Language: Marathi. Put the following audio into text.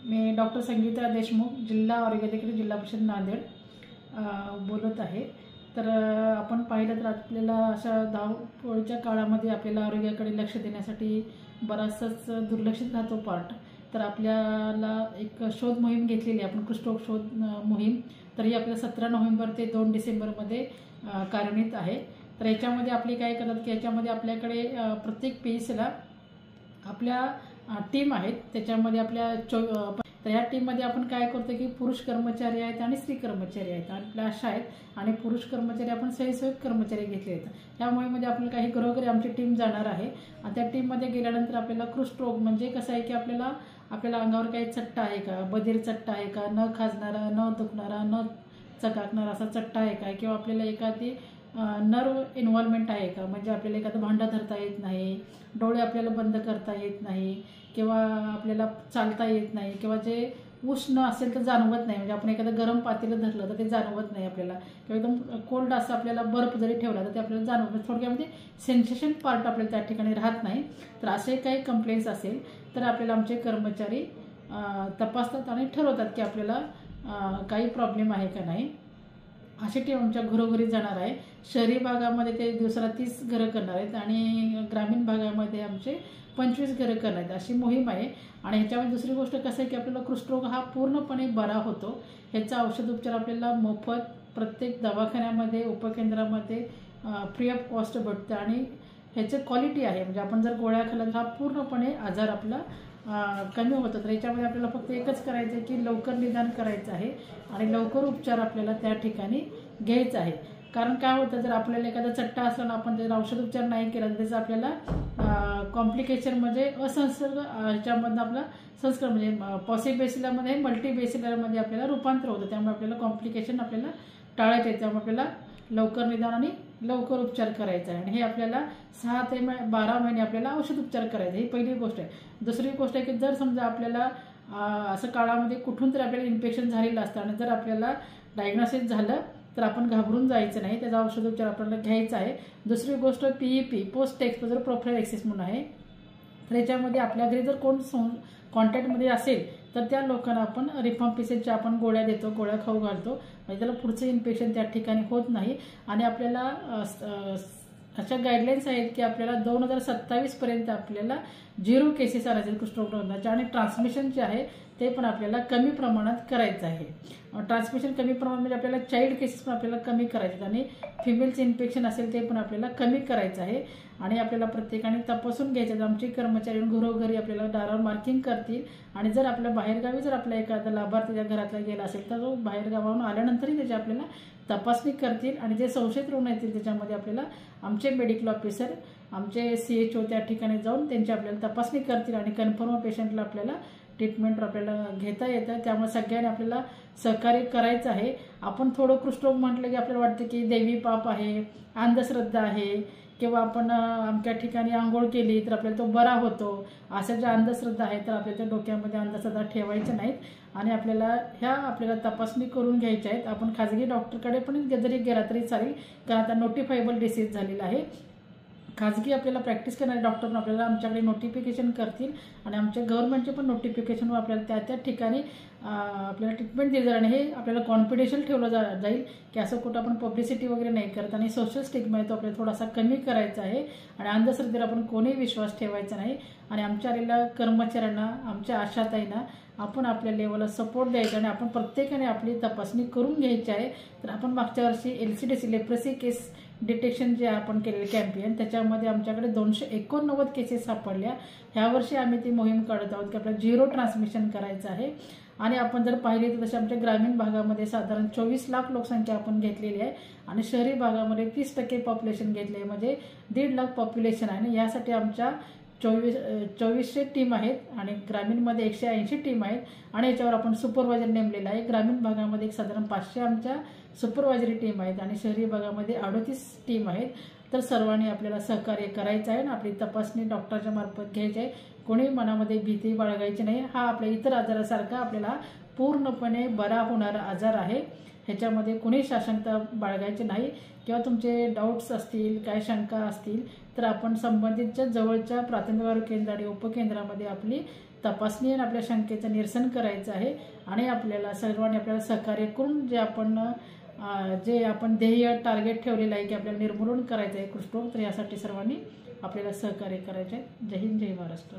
मी डॉक्टर संगीता देशमुख, जिल्हा आरोग्य अधिकारी, जिल्हा परिषद नांदेड बोलत आहे। तर आपण पाहिलं तर आपल्याला अशा धावपळीच्या काळामध्ये आपल्याला आरोग्याकडे लक्ष देण्यासाठी बराचसाच दुर्लक्षित राहतो पार्ट। तर आपल्याला एक शोध मोहीम घेतलेली आहे आपण, कुष्ठरोग शोध मोहीम। तर ही आपल्याला 17 नोव्हेंबर ते 2 डिसेंबरमध्ये कार्यान्वित आहे। तर याच्यामध्ये आपली काय करतात की याच्यामध्ये आपल्याकडे प्रत्येक पीएसला आपल्या टीम आहेत। त्याच्यामध्ये आपल्या तर ह्या टीममध्ये आपण काय करतो की पुरुष कर्मचारी आहेत आणि स्त्री कर्मचारी आहेत, आपल्या अशा आहेत। आणि पुरुष कर्मचारी आपण स्वयंसेवक कर्मचारी घेतले आहेत। त्यामुळे मध्ये आपल्याला काही घरोघरी आमची टीम जाणार आहे। आणि त्या टीममध्ये गेल्यानंतर आपल्याला कुष्ठरोग म्हणजे कसं आहे की आपल्याला अंगावर काही चट्टा आहे का, बधीर चट्टा आहे का, न खाजणारा, न दुखणारा, न चकाकणारा असा चट्टा आहे का, किंवा आपल्याला एखादी नर्व इन्व्हॉल्वमेंट आहे का, म्हणजे आपल्याला एखादं भांडं धरता येत नाही, डोळे आपल्याला बंद करता येत नाही, किंवा आपल्याला चालता येत नाही, किंवा जे उष्ण असेल तर जाणवत नाही, म्हणजे आपण एखादं गरम पातेलं धरलं तर ते जाणवत नाही आपल्याला, किंवा एकदम कोल्ड असं आपल्याला बर्फ जरी ठेवला तर ते आपल्याला जाणवत नाही, थोडक्यामध्ये सेन्सेशन पार्ट आपल्याला त्या ठिकाणी राहत नाही। तर असे काही कंप्लेंट्स असेल तर आपल्याला आमचे कर्मचारी तपासतात आणि ठरवतात की आपल्याला काही प्रॉब्लेम आहे का नाही। अशी टीम आमच्या घरोघरी जाणार आहे। शहरी भागामध्ये ते दिवसाला 30 घरं करणार आहेत आणि ग्रामीण भागामध्ये आमचे 25 घरं करणार आहेत, अशी मोहीम आहे। आणि ह्याच्यामध्ये दुसरी गोष्ट कसं आहे की आपल्याला कुष्ठरोग हा पूर्णपणे बरा होतो। ह्याचा औषध उपचार आपल्याला मोफत प्रत्येक दवाखान्यामध्ये, उपकेंद्रामध्ये फ्री ऑफ कॉस्ट भेटतं आणि ह्याची क्वालिटी आहे, म्हणजे आपण जर गोळ्या खाल्ल्या तर हा पूर्णपणे आजार आपला कमी होतं। तर याच्यामध्ये आपल्याला फक्त एकच करायचं आहे की लवकर निदान करायचं आहे आणि लवकर उपचार आपल्याला त्या ठिकाणी घ्यायचा आहे। कारण काय होतं, जर आपल्याला एखादा चट्टा असला ना, आपण त्याचा औषध उपचार नाही केला तर त्याचा आपल्याला कॉम्प्लिकेशन म्हणजे असंसर्ग ह्याच्यामधनं आपला संस्कार म्हणजे पॉसिबेसिलामध्ये मल्टीबेसिलरमध्ये आपल्याला रूपांतर होतं। त्यामुळे आपल्याला कॉम्प्लिकेशन आपल्याला टाळायचे आहे। त्यामुळे आपल्याला लवकर निदान आणि लवकर उपचार करायचा आहे आणि हे आपल्याला 6 ते 12 महिने आपल्याला औषध उपचार करायचा, ही पहिली गोष्ट आहे। दुसरी गोष्ट आहे की जर समजा आपल्याला असं काळामध्ये कुठून तरी आपल्याला इन्फेक्शन झालेलं असतं आणि जर आपल्याला डायग्नोसिस झालं तर आपण घाबरून जायचं नाही, त्याचा औषधोपचार आपल्याला घ्यायचा आहे। दुसरी गोष्ट PEP, पोस्ट एक्सपोजर प्रोफिलॅक्सिस म्हणून आहे। तर याच्यामध्ये आपल्या घरी जर कोण कॉन्टॅक्टमध्ये असेल तर त्या लोकांना आपण रिफाम्पिसिनच्या आपण गोळ्या देतो, गोळ्या खाऊ घालतो, म्हणजे त्याला पुढचं इन्फेक्शन त्या ठिकाणी होत नाही। आणि आपल्याला अशा गाईडलाईन्स आहेत की आपल्याला 2027 पर्यंत आपल्याला 0 केसेस आणायचे कुष्ठरोगाच्या, आणि ट्रान्समिशन जे आहे ते पण आपल्याला कमी प्रमाणात करायचं आहे। ट्रान्समिशन कमी प्रमाणात म्हणजे आपल्याला चाइल्ड केसेस पण आपल्याला कमी करायचे आणि फिमेलचं इन्फेक्शन असेल ते पण आपल्याला कमी करायचं आहे। आणि आपल्याला प्रत्येकाने तपासून घ्यायचं, आमचे कर्मचारी घरोघरी आपल्याला दारावर मार्किंग करतील आणि जर आपल्या बाहेरगावी जर आपल्या एखादा लाभार्थीच्या घरातला गेला असेल तर तो बाहेरगावाहून आल्यानंतरही त्याची आपल्याला तपासणी करतील आणि जे संशयित रुग्ण येतील त्याच्यामध्ये आपल्याला आमचे मेडिकल ऑफिसर, आमचे CHO त्या ठिकाणी जाऊन त्यांची आपल्याला तपासणी करतील आणि कन्फर्म पेशंटला आपल्याला ट्रीटमेंट आपल्याला घेता येतं। त्यामुळे सगळ्यांनी आपल्याला सहकार्य करायचं आहे। आपण थोडं कुष्ठरोग म्हटलं की आपल्याला वाटतं की दैवी पाप आहे, अंधश्रद्धा आहे, किंवा आपण आमच्या ठिकाणी आंघोळ केली तर आपल्याला तो बरा होतो, अशा ज्या अंधश्रद्धा आहेत तर आपल्या त्या डोक्यामध्ये अंधश्रद्धा ठेवायच्या नाहीत आणि आपल्याला तपासणी करून घ्यायच्या आहेत। आपण खाजगी डॉक्टरकडे पण जरी गेला तरी चालेल, कारण आता नोटिफायबल डिसीज झालेला आहे। खाजगी आपल्याला प्रॅक्टिस करणारे डॉक्टर पण आपल्याला आमच्याकडे नोटिफिकेशन करतील आणि आमच्या गव्हर्नमेंटचे पण नोटिफिकेशनवर आपल्याला त्या ठिकाणी आपल्याला ट्रीटमेंट दिली जाईल आणि हे आपल्याला कॉन्फिडेन्शियल ठेवलं जाईल की असं कुठं आपण पब्लिसिटी वगैरे नाही करत। आणि सोशल स्टिग्मा आहे तो आपल्याला थोडासा कमी करायचा आहे आणि अंधश्रद्धेवर आपण कोणीही विश्वास ठेवायचा नाही। आणि आमच्या आलेल्या कर्मचाऱ्यांना, आमच्या आशाताईंना आपण आपल्या लेवलला सपोर्ट द्यायचा आणि आपण प्रत्येकाने आपली तपासणी करून घ्यायची आहे। तर आपण मागच्या वर्षी LCDC लेप्रसी केस डिटेक्शन जे आपण केलेलं कॅम्पेन, त्याच्यामध्ये आमच्याकडे 289 केसेस सापडल्या। ह्या वर्षी आम्ही ती मोहीम काढत आहोत की आपल्याला 0 ट्रान्समिशन करायचं आहे। आणि आपण जर पाहिले तर तसे आमच्या ग्रामीण भागामध्ये साधारण 24 लाख लोकसंख्या आपण घेतलेली आहे आणि शहरी भागामध्ये 30% पॉप्युलेशन घेतले आहे, म्हणजे 1.5 लाख पॉप्युलेशन आहे। आणि यासाठी आमच्या 2400 टीम आहेत आणि ग्रामीणमध्ये 180 टीम आहेत आणि याच्यावर आपण सुपरवायझर नेमलेला आहे। ग्रामीण भागामध्ये एक साधारण 500 आमच्या सुपरवायझरी टीम आहेत आणि शहरी भागामध्ये 38 टीम आहेत। तर सर्वांनी आपल्याला सहकार्य करायचं आहे आणि आपली तपासणी डॉक्टरच्या मार्फत घ्यायची आहे। कोणी मनामध्ये भीती बाळगायची नाही। हा आपल्या इतर आजारासारखा आपल्याला पूर्णपणे बरा होणारा आजार आहे, ह्याच्यामध्ये कोणी साशंकता बाळगायची नाही। किंवा तुमचे डाऊट्स असतील, काय शंका असतील तर आपण संबंधितच्या जवळच्या प्राथमिक आरोग्य केंद्र आणि उपकेंद्रामध्ये आपली तपासणी आणि आपल्या शंकेचं निरसन करायचं आहे आणि आपल्याला सर्वांनी आपल्याला सहकार्य करून जे आपण ध्येय टार्गेट ठेवलेलं आहे की आपल्याला निर्मूलन करायचं आहे कुष्ठरोग, तर यासाठी सर्वांनी आपल्याला सहकार्य करायचे आहे. जय हिंद, जय महाराष्ट्र.